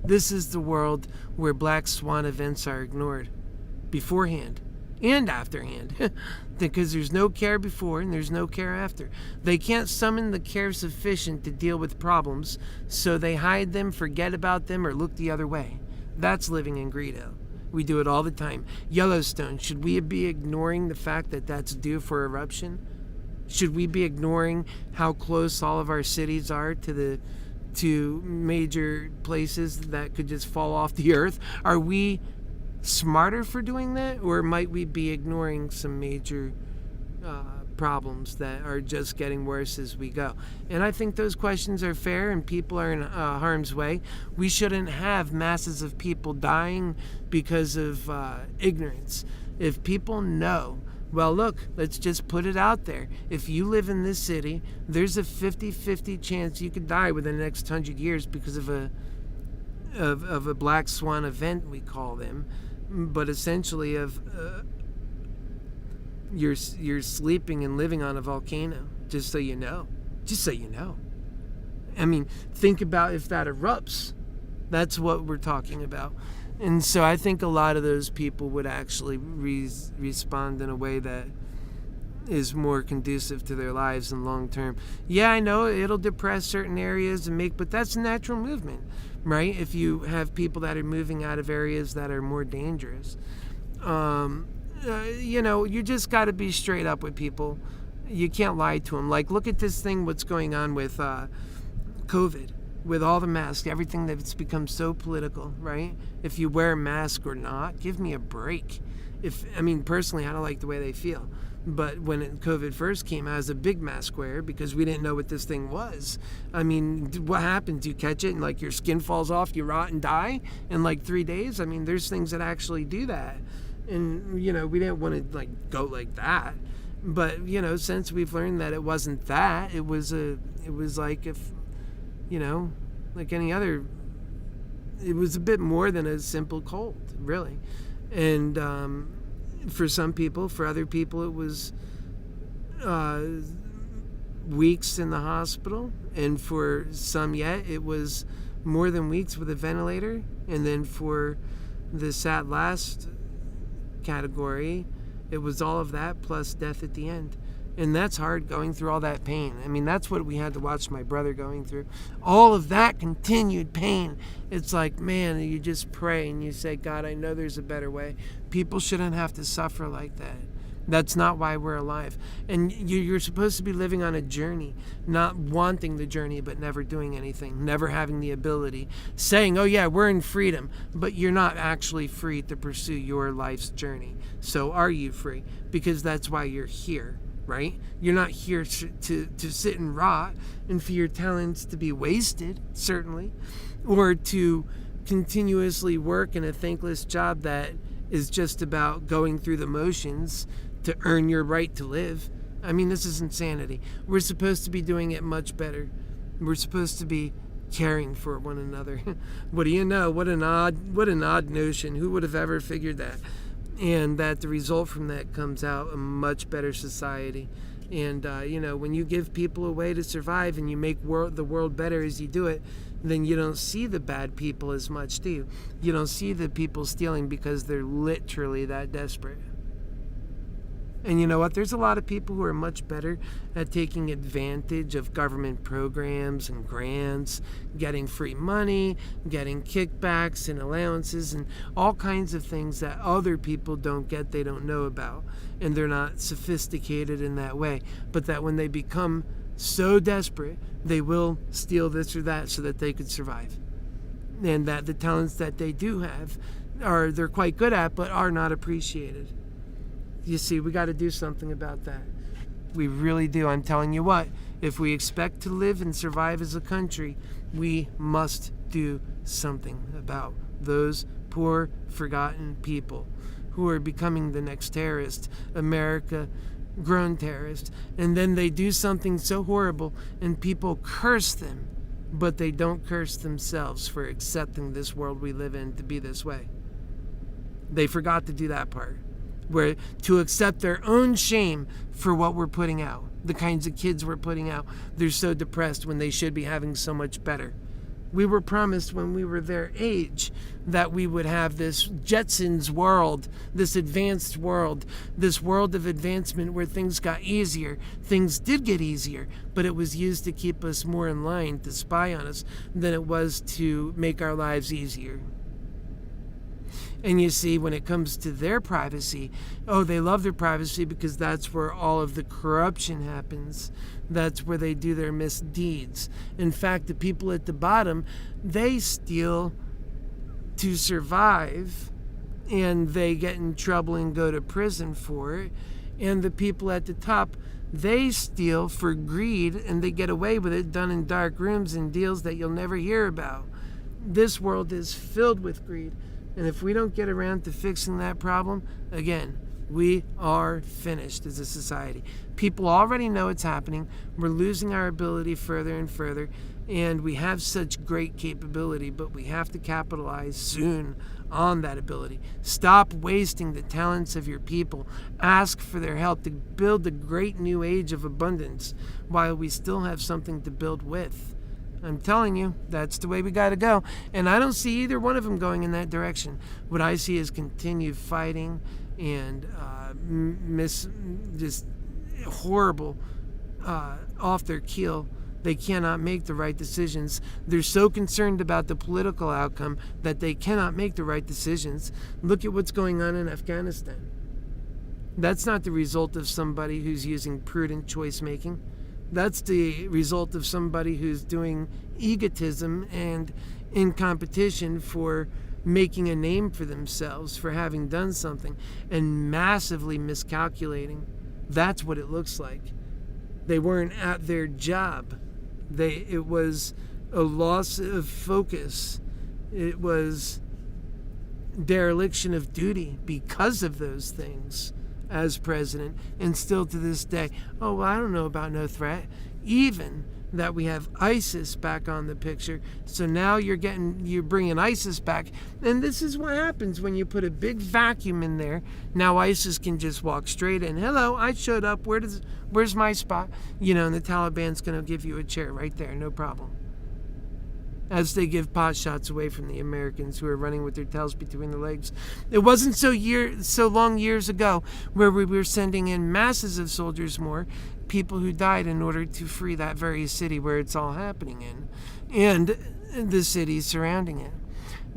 This is the world where black swan events are ignored beforehand and afterhand because there's no care before and there's no care after. They can't summon the care sufficient to deal with problems, so they hide them, forget about them, or look the other way. That's living in greed hell. We do it all the time. Yellowstone, should we be ignoring the fact that that's due for eruption? Should we be ignoring how close all of our cities are to major places that could just fall off the earth? Are we smarter for doing that, or might we be ignoring some major problems that are just getting worse as we go? And I think those questions are fair, and people are in harm's way. We shouldn't have masses of people dying because of ignorance. If people know Well, look, let's just put it out there. If you live in this city, there's a 50-50 chance you could die within the next 100 years because of a black swan event, we call them, but essentially of you're sleeping and living on a volcano. Just so you know. I mean, think about if that erupts. That's what we're talking about. And so I think a lot of those people would actually respond in a way that is more conducive to their lives in long term. Yeah, I know it'll depress certain areas but that's a natural movement, right? If you have people that are moving out of areas that are more dangerous. You just got to be straight up with people. You can't lie to them. Like, look at this thing, what's going on with COVID. With all the masks, everything that's become so political, right? If you wear a mask or not, give me a break. Personally, I don't like the way they feel. But when COVID first came, I was a big mask wearer because we didn't know what this thing was. What happens? You catch it and your skin falls off, you rot and die in 3 days? There's things that actually do that. And, we didn't want to go like that. But, since we've learned that it wasn't that, it was like if, like any other, it was a bit more than a simple cold, really. And for some people, for other people, it was weeks in the hospital. And for some yet, it was more than weeks with a ventilator. And then for the sad last category, it was all of that plus death at the end. And that's hard, going through all that pain. That's what we had to watch my brother going through. All of that continued pain. It's like, man, you just pray and you say, God, I know there's a better way. People shouldn't have to suffer like that. That's not why we're alive. And you're supposed to be living on a journey, not wanting the journey but never doing anything, never having the ability, saying, oh yeah, we're in freedom, but you're not actually free to pursue your life's journey. So are you free? Because that's why you're here. Right? You're not here to sit and rot and for your talents to be wasted, certainly, or to continuously work in a thankless job that is just about going through the motions to earn your right to live. This is insanity. We're supposed to be doing it much better. We're supposed to be caring for one another. What do you know? What an odd notion. Who would have ever figured that? And that the result from that comes out a much better society. And, when you give people a way to survive and you make the world better as you do it, then you don't see the bad people as much, do you? You don't see the people stealing because they're literally that desperate. And you know what? There's a lot of people who are much better at taking advantage of government programs and grants, getting free money, getting kickbacks and allowances and all kinds of things that other people don't get, they don't know about. And they're not sophisticated in that way. But that when they become so desperate, they will steal this or that so that they could survive. And that the talents that they do have they're quite good at, but are not appreciated. You see, we got to do something about that. We really do. I'm telling you what, if we expect to live and survive as a country, we must do something about those poor, forgotten people who are becoming the next terrorist, America grown terrorist. And then they do something so horrible and people curse them, but they don't curse themselves for accepting this world we live in to be this way. They forgot to do that part. Where to accept their own shame for what we're putting out, the kinds of kids we're putting out. They're so depressed when they should be having so much better. We were promised when we were their age that we would have this Jetsons world, this advanced world, this world of advancement where things got easier. Things did get easier, but it was used to keep us more in line, to spy on us, than it was to make our lives easier. And you see, when it comes to their privacy, they love their privacy because that's where all of the corruption happens. That's where they do their misdeeds. In fact, the people at the bottom, they steal to survive, and they get in trouble and go to prison for it. And the people at the top, they steal for greed, and they get away with it, done in dark rooms and deals that you'll never hear about. This world is filled with greed. And if we don't get around to fixing that problem, again, We are finished as a society. People already know it's happening. We're losing our ability further and further, and we have such great capability, but we have to capitalize soon on that ability. Stop wasting the talents of your people. Ask for their help to build the great new age of abundance while we still have something to build with. I'm telling you, that's the way we got to go. And I don't see either one of them going in that direction. What I see is continued fighting and just horrible off their keel. They cannot make the right decisions. They're so concerned about the political outcome that they cannot make the right decisions. Look at what's going on in Afghanistan. That's not the result of somebody who's using prudent choice making. That's the result of somebody who's doing egotism and in competition for making a name for themselves, for having done something, and massively miscalculating. That's what it looks like. They weren't at their job. It was a loss of focus. It was dereliction of duty because of those things as president. And still to this day, oh, well, I don't know about no threat. Even that we have ISIS back on the picture. So now you're bringing ISIS back. And this is what happens when you put a big vacuum in there. Now ISIS can just walk straight in. Hello, I showed up. Where's my spot? And the Taliban's going to give you a chair right there. No problem. As they give pot shots away from the Americans who are running with their tails between their legs. It wasn't so long years ago where we were sending in masses of soldiers more, people who died in order to free that very city where it's all happening in, and the cities surrounding it.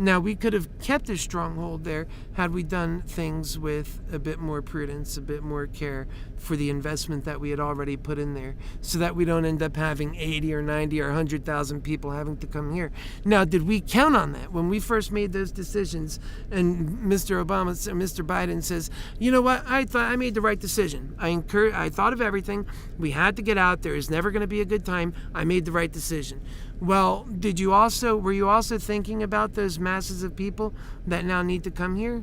Now, we could have kept a stronghold there had we done things with a bit more prudence, a bit more care for the investment that we had already put in there, so that we don't end up having 80 or 90 or 100,000 people having to come here. Now, did we count on that when we first made those decisions? And Mr. Biden says, you know what? I thought I made the right decision. I thought of everything. We had to get out. There is never going to be a good time. I made the right decision. Well, were you also thinking about those masses of people that now need to come here?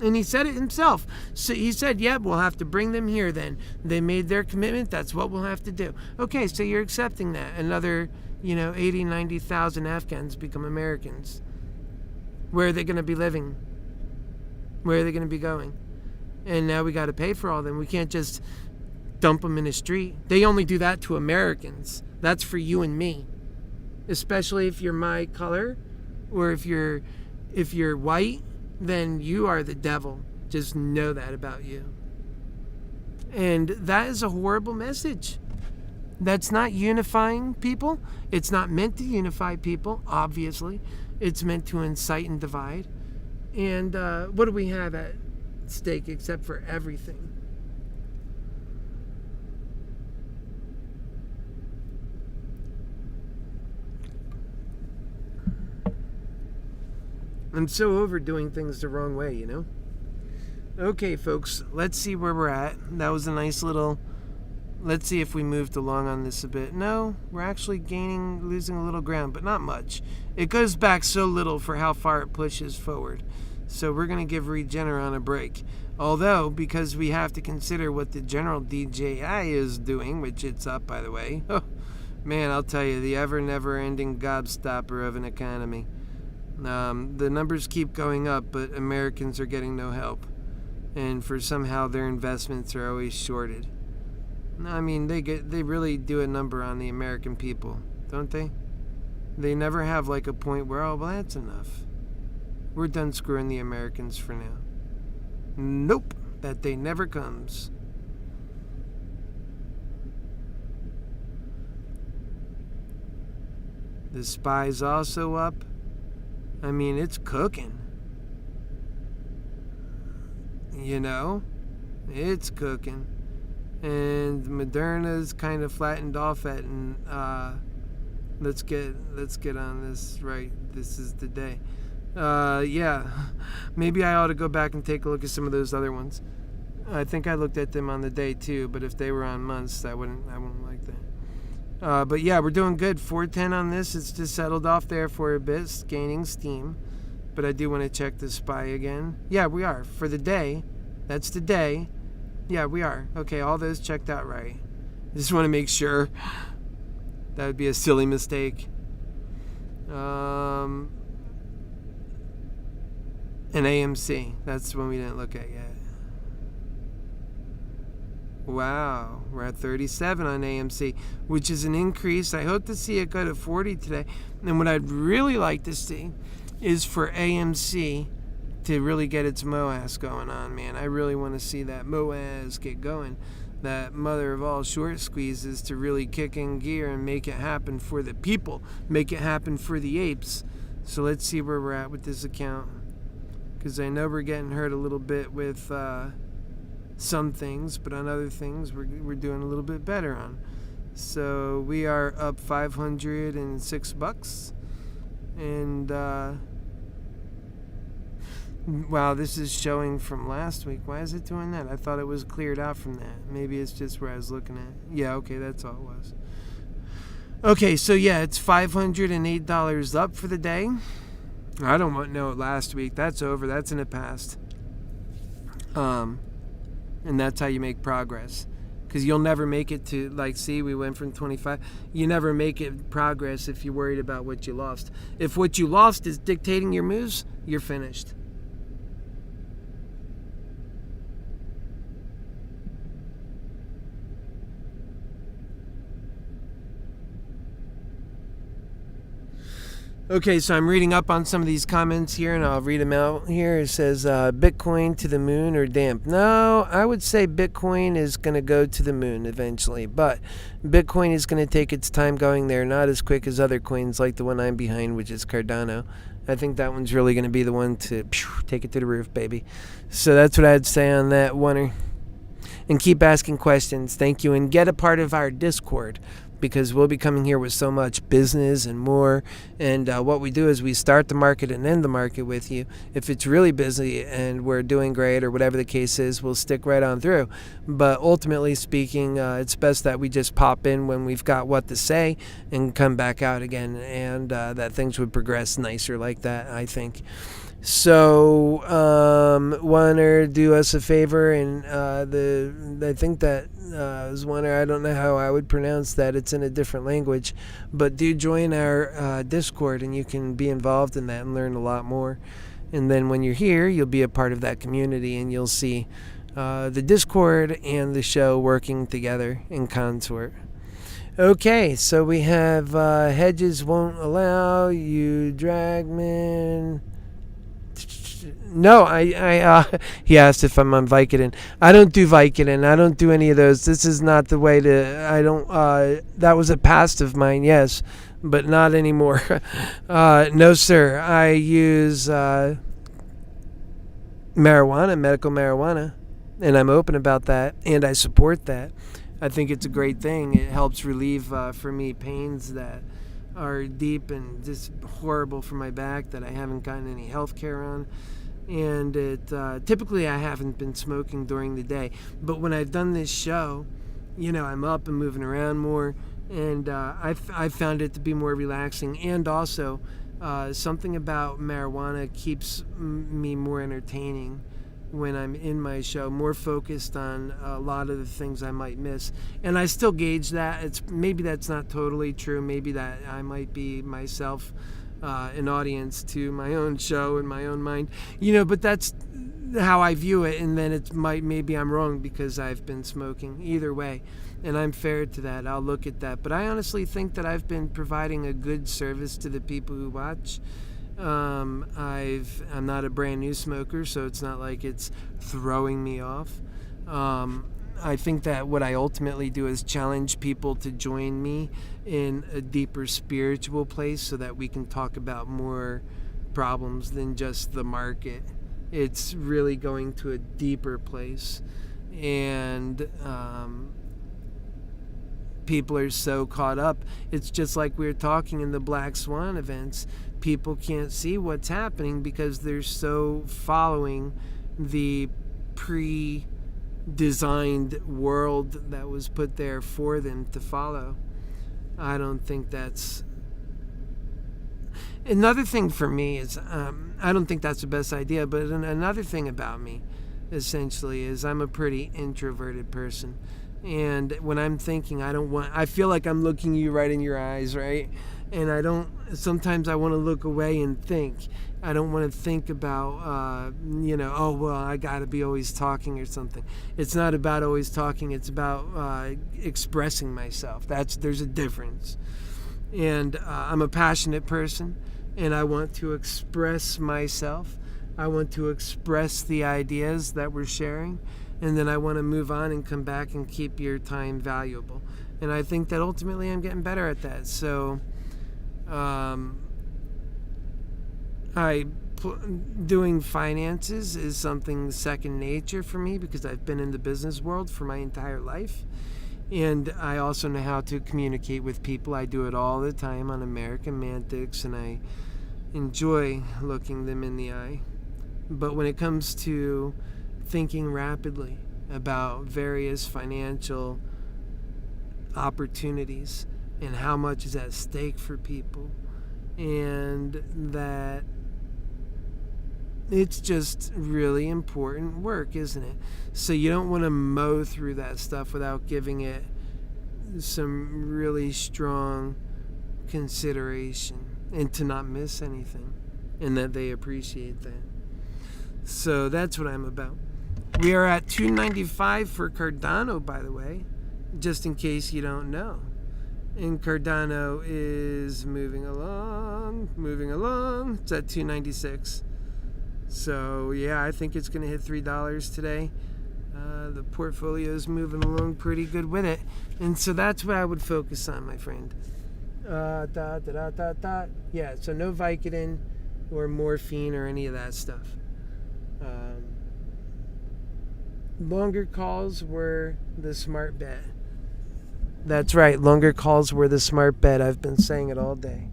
And he said it himself. So he said, yeah, we'll have to bring them here then. They made their commitment. That's what we'll have to do. Okay, so you're accepting that. Another, 80, 90,000 Afghans become Americans. Where are they going to be living? Where are they going to be going? And now we got to pay for all of them. We can't just dump them in the street. They only do that to Americans. That's for you and me. Especially if you're my color, or if you're white, then you are the devil. Just know that about you. And that is a horrible message. That's not unifying people. It's not meant to unify people, obviously. It's meant to incite and divide. And what do we have at stake except for everything? I'm so over doing things the wrong way, Okay, folks, let's see where we're at. That was a nice little... Let's see if we moved along on this a bit. No, we're actually losing a little ground, but not much. It goes back so little for how far it pushes forward. So we're going to give Regeneron a break. Although, because we have to consider what the general DJI is doing, which it's up, by the way. Oh, man, I'll tell you, the never-ending gobstopper of an economy. The numbers keep going up, but Americans are getting no help. And somehow their investments are always shorted. I mean, they really do a number on the American people, don't they? They never have a point where, oh, well, that's enough. We're done screwing the Americans for now. Nope, that day never comes. The SPY's also up. I mean, it's cooking. It's cooking. And Moderna's kind of flattened off at, and let's get on this right. This is the day. Yeah, maybe I ought to go back and take a look at some of those other ones. I think I looked at them on the day too, but if they were on months, I wouldn't like that. But yeah, we're doing good. 410 on this. It's just settled off there for a bit, gaining steam. but I do want to check the SPY again. Yeah, we are. For the day, that's the day. Yeah, we are. Okay, all those checked out right. I just want to make sure. That would be a silly mistake. And AMC, that's one we didn't look at yet. Wow, we're at 37 on AMC, which is an increase. I hope to see it go to 40 today. And what I'd really like to see is for AMC to really get its MOAS going on, man. I really want to see that MOAS get going. That mother of all short squeezes to really kick in gear and make it happen for the people, make it happen for the apes. So let's see where we're at with this account, because I know we're getting hurt a little bit with some things, but on other things we're doing a little bit better on. So we are up $506, and wow, this is showing from last week. Why is it doing that? I thought it was cleared out from that. Maybe it's just where I was looking at. Yeah, okay, that's all it was. Okay, so yeah, it's $508 up for the day. I don't want to know last week. That's over. That's in the past. And that's how you make progress. Because you'll never make it to, like, see, we went from 25. You never make it progress if you're worried about what you lost. If what you lost is dictating your moves, you're finished. Okay, so I'm reading up on some of these comments here, and I'll read them out here. It says, Bitcoin to the moon or damp? No, I would say Bitcoin is going to go to the moon eventually, but Bitcoin is going to take its time going there, not as quick as other coins like the one I'm behind, which is Cardano. I think that one's really going to be the one to take it to the roof, baby. So that's what I'd say on that one. And keep asking questions. Thank you. And get a part of our Discord, because we'll be coming here with so much business and more. And what we do is we start the market and end the market with you. If it's really busy and we're doing great or whatever the case is, we'll stick right on through. But ultimately speaking, it's best that we just pop in when we've got what to say and come back out again. And that things would progress nicer like that, I think. So, wanna do us a favor, and I think that is Wanner. I don't know how I would pronounce that. It's in a different language, but do join our Discord, and you can be involved in that and learn a lot more. And then when you're here, you'll be a part of that community, and you'll see the Discord and the show working together in consort. Okay, so we have hedges won't allow you, Dragman. No, he asked if I'm on Vicodin. I don't do Vicodin. I don't do any of those. This is not the way to, I don't, that was a past of mine, yes, but not anymore. No, sir. I use marijuana, medical marijuana, and I'm open about that, and I support that. I think it's a great thing. It helps relieve, for me, pains that are deep and just horrible for my back that I haven't gotten any health care on. And it typically I haven't been smoking during the day, but when I've done this show, you know, I'm up and moving around more, and I found it to be more relaxing. And also something about marijuana keeps me more entertaining when I'm in my show, more focused on a lot of the things I might miss. And I still gauge that. It's maybe that's not totally true. Maybe that I might be myself an audience to my own show in my own mind, you know, but that's how I view it. And then maybe I'm wrong because I've been smoking. Either way, and I'm fair to that. I'll look at that. But I honestly think that I've been providing a good service to the people who watch. I'm not a brand new smoker, so it's not like it's throwing me off. I think that what I ultimately do is challenge people to join me in a deeper spiritual place so that we can talk about more problems than just the market. It's really going to a deeper place. And people are so caught up. It's just like we were talking in the Black Swan events. People can't see what's happening because they're so following the pre-designed world that was put there for them to follow. I don't think that's... Another thing for me is, I don't think that's the best idea, but another thing about me, essentially, is I'm a pretty introverted person. And when I'm thinking, I feel like I'm looking you right in your eyes, right? And sometimes I want to look away and think. I don't want to think about, oh, well, I got to be always talking or something. It's not about always talking. It's about expressing myself. There's a difference. And I'm a passionate person, and I want to express myself. I want to express the ideas that we're sharing, and then I want to move on and come back and keep your time valuable. And I think that ultimately I'm getting better at that. So doing finances is something second nature for me because I've been in the business world for my entire life. And I also know how to communicate with people. I do it all the time on MoneyMantics, and I enjoy looking them in the eye. But when it comes to thinking rapidly about various financial opportunities and how much is at stake for people, and that it's just really important work, isn't it? So you don't want to mow through that stuff without giving it some really strong consideration and to not miss anything, and that they appreciate that. So that's what I'm about. We are at $2.95 for Cardano, by the way, just in case you don't know. And Cardano is moving along. It's at $2.96. So yeah, I think it's going to hit $3 today. The portfolio is moving along pretty good with it, and so that's what I would focus on, my friend. Yeah, so no Vicodin or morphine or any of that stuff. Longer calls were the smart bet. That's right, longer calls were the smart bet. I've been saying it all day.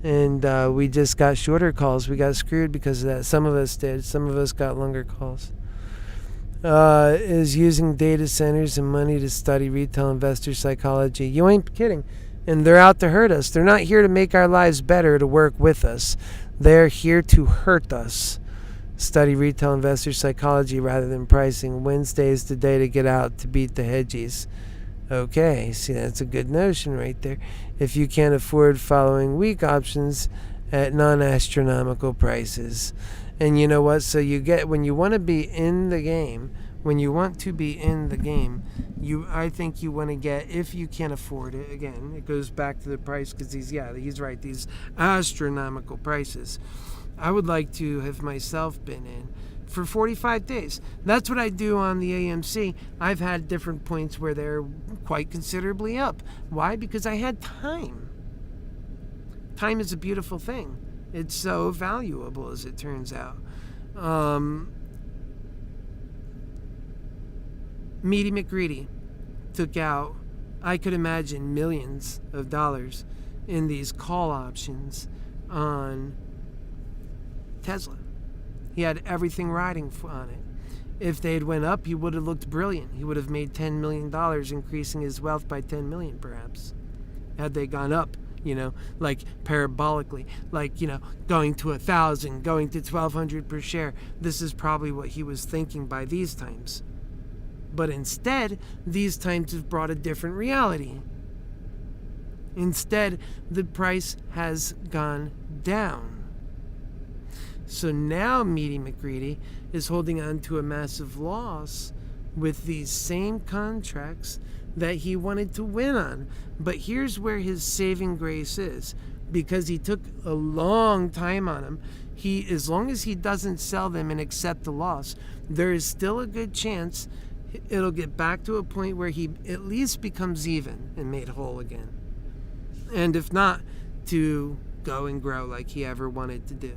And we just got shorter calls. We got screwed because of that. Some of us did. Some of us got longer calls. Is using data centers and money to study retail investor psychology. You ain't kidding. And they're out to hurt us. They're not here to make our lives better, to work with us. They're here to hurt us. Study retail investor psychology rather than pricing. Wednesday is the day to get out to beat the hedgies. Okay, see, that's a good notion right there. If you can't afford following weak options at non-astronomical prices. And you know what? So when you want to be in the game, I think you want to get, if you can't afford it, again, it goes back to the price because he's right, these astronomical prices. I would like to have myself been in for 45 days. That's what I do on the AMC. I've had different points where they're quite considerably up. Why? Because I had time. Time is a beautiful thing. It's so valuable, as it turns out. Meaty McGreedy took out, I could imagine, millions of dollars in these call options on Tesla. He had everything riding on it. If they'd went up, he would have looked brilliant. He would have made $10 million, increasing his wealth by 10 million, perhaps. Had they gone up, like parabolically, going to 1,000, going to 1,200 per share. This is probably what he was thinking by these times. But instead, these times have brought a different reality. Instead, the price has gone down. So now Meaty McGreedy is holding on to a massive loss with these same contracts that he wanted to win on. But here's where his saving grace is. Because he took a long time on them, as long as he doesn't sell them and accept the loss, there is still a good chance it'll get back to a point where he at least becomes even and made whole again. And if not, to go and grow like he ever wanted to do.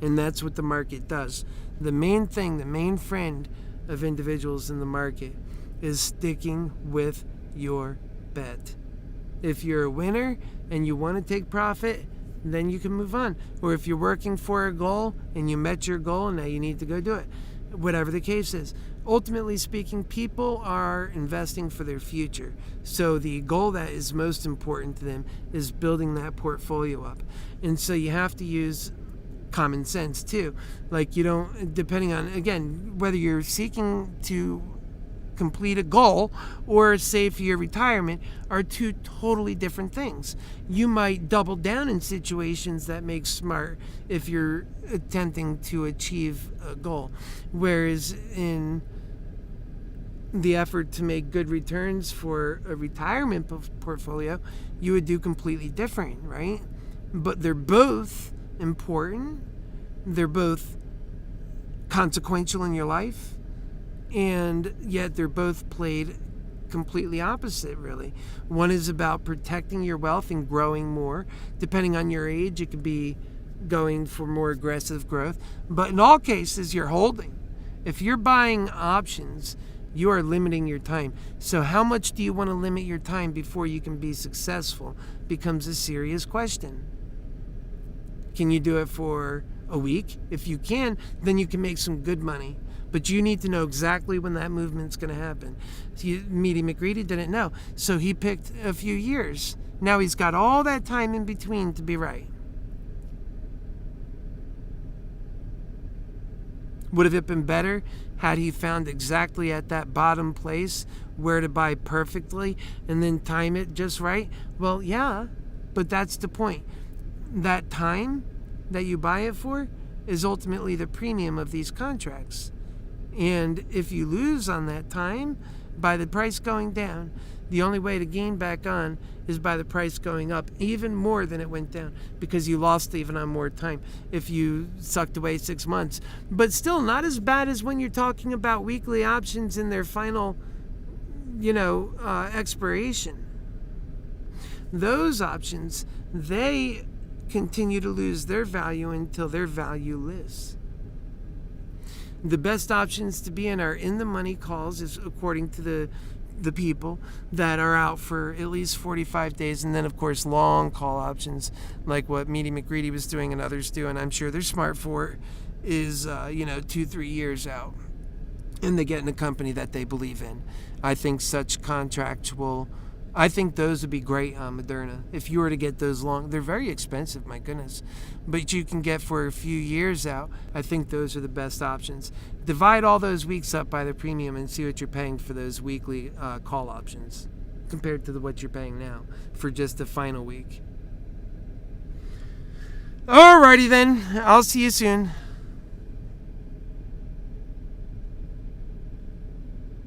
And that's what the market does. The main friend of individuals in the market is sticking with your bet. If you're a winner and you want to take profit, then you can move on. Or if you're working for a goal and you met your goal, now you need to go do it. whatever the case is. Ultimately speaking, people are investing for their future. So the goal that is most important to them is building that portfolio up. And so you have to use common sense too. Like, you don't, depending on, again, whether you're seeking to complete a goal or save for your retirement, are two totally different things. You might double down in situations that make smart if you're attempting to achieve a goal, whereas in the effort to make good returns for a retirement portfolio, you would do completely different, right? But they're both important, they're both consequential in your life, and yet they're both played completely opposite, really. One is about protecting your wealth and growing more. Depending on your age, it could be going for more aggressive growth. But in all cases, you're holding. If you're buying options, you are limiting your time. So how much do you want to limit your time before you can be successful becomes a serious question. Can you do it for a week? If you can, then you can make some good money. But you need to know exactly when that movement's going to happen. Meaty McGreedy didn't know, so he picked a few years. Now he's got all that time in between to be right. Would have it been better had he found exactly at that bottom place where to buy perfectly and then time it just right? Well, yeah, but that's the point. That time that you buy it for is ultimately the premium of these contracts. And if you lose on that time by the price going down, the only way to gain back on is by the price going up even more than it went down, because you lost even on more time if you sucked away 6 months. But still not as bad as when you're talking about weekly options in their final, expiration. Those options, they continue to lose their value until they're valueless. The best options to be in are in the money calls, is according to the people that are out for at least 45 days. And then, of course, long call options like what Meaty McGreedy was doing and others do, and I'm sure they're smart for, is 2-3 years out. And they get in a company that they believe in. I think such contracts I think those would be great on Moderna. If you were to get those long, they're very expensive, my goodness. But you can get for a few years out. I think those are the best options. Divide all those weeks up by the premium and see what you're paying for those weekly call options compared to what you're paying now for just the final week. Alrighty then. I'll see you soon.